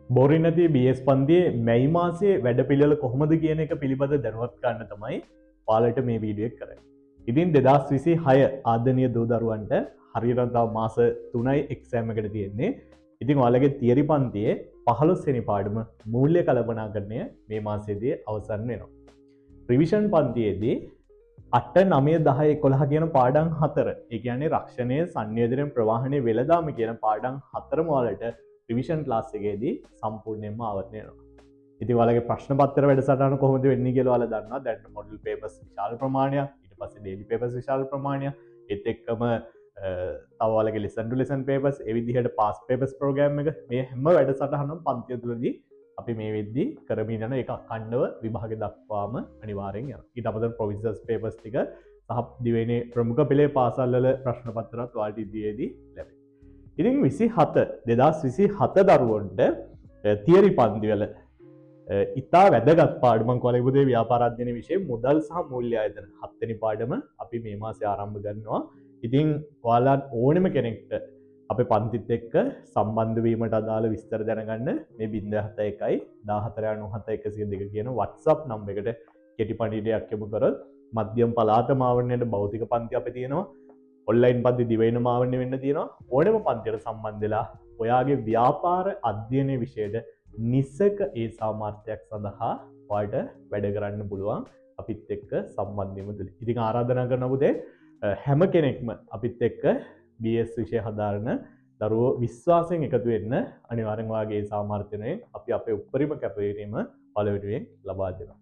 Boring නැති BS පන්තියේ මැයි මාසයේ වැඩපිළිවෙල කොහොමද කියන එක පිළිබඳ දැනුවත් ගන්න තමයි ඔයාලට මේ වීඩියෝ එක කරන්නේ. ඉතින් 2026 ආදරණීය දූ දරුවන්ට හරියට තව මාස 3යි එක්සෑම් එකට තියෙන්නේ. ඉතින් ඔයාලගේ තියරි පන්තියේ 15 වෙනි පාඩම මූල්‍ය කළමනාකරණය මේ මාසයේදී අවසන් වෙනවා. රිවිෂන් පන්තියේදී 8 9 10 11 කියන පාඩම් 4. ඒ කියන්නේ රක්ෂණය, සංවේදනය, ප්‍රවාහනය, වෙළඳාම කියන පාඩම් 4ම ඔයාලට රිවිෂන් ක්ලාස් එකේදී සම්පූර්ණයෙන්ම ආවරණය වෙනවා. ඉතින් ඔයාලගේ ප්‍රශ්න පත්‍ර වැඩසටහන කොහොමද වෙන්නේ කියලා ඔයාලා දන්නවා. දැන් මොඩල් පේපර්ස් විශාල ප්‍රමාණයක්, ඊට පස්සේ ඩේලි පේපර්ස් විශාල ප්‍රමාණයක්, ඒත් එක්කම තව ඔයාලගේ ලෙසන් ටු ලෙසන් පේපර්ස්, ඒ විදිහට පාස් පේපර්ස් ප්‍රෝග්‍රෑම් එක මේ හැම වැඩසටහනම පන්තිය තුලදී අපි මේ වෙද්දී කරමින් යන එක අඛණ්ඩව විභාග දක්වාම අනිවාර්යෙන් යනවා. ඊට අමතරව ප්‍රොවිෂනල් පේපර්ස් ටික සහ දිවයිනේ ප්‍රමුඛ පෙළේ පාසල්වල ප්‍රශ්න පත්‍රات ඔයාලට ඉදිරියේදී ලැබෙනවා. ඉතින් 2027 දරුවන්ට තියරි පන්තිවල ඉතා වැදගත් පාඩමක් කොළඹ ව්‍යාපාර අධ්‍යයන විෂය මුදල් සහ මූල්‍ය ආයතන 7 වෙනි පාඩම අපි මේ මාසේ ආරම්භ කරනවා. ඉතින් ඔයාලා ඕනෙම කෙනෙක්ට අපේ පන්තිත් එක්ක සම්බන්ධ වීමට අදාළ විස්තර දැනගන්න මේ 071 1497 102 කියන WhatsApp නම්බර් එකට කෙටි පණිවිඩයක් යොමු කරොත් මධ්‍යම පළාත මාවරණයට භෞතික පන්ති අපේ තියෙනවා. ඔන්ලයින් පන්ති දිවයින මාවරණය වෙන්න තියෙනවා. ඕනෙම පන්තියට සම්බන්ධ වෙලා ඔයාගේ ව්‍යාපාර අධ්‍යයන විෂයට නිසක ඒ සාමර්ථ්‍යයක් සඳහා ඔයාලට වැඩ කරන්න පුළුවන් අපිත් එක්ක සම්බන්ධ වෙන්න තුලින්. ඉතින් ආරාධනා කරනවා පුතේ හැම කෙනෙක්ම අපිත් එක්ක BS විෂය හදාරන දරුවෝ විශ්වාසයෙන් එකතු වෙන්න අනිවාර්යෙන් ඔයාගේ සාමර්ථ්‍යයෙන් අපි අපේ උපරිම කැපවීම පළවෙනියෙන් ලබා දෙනවා.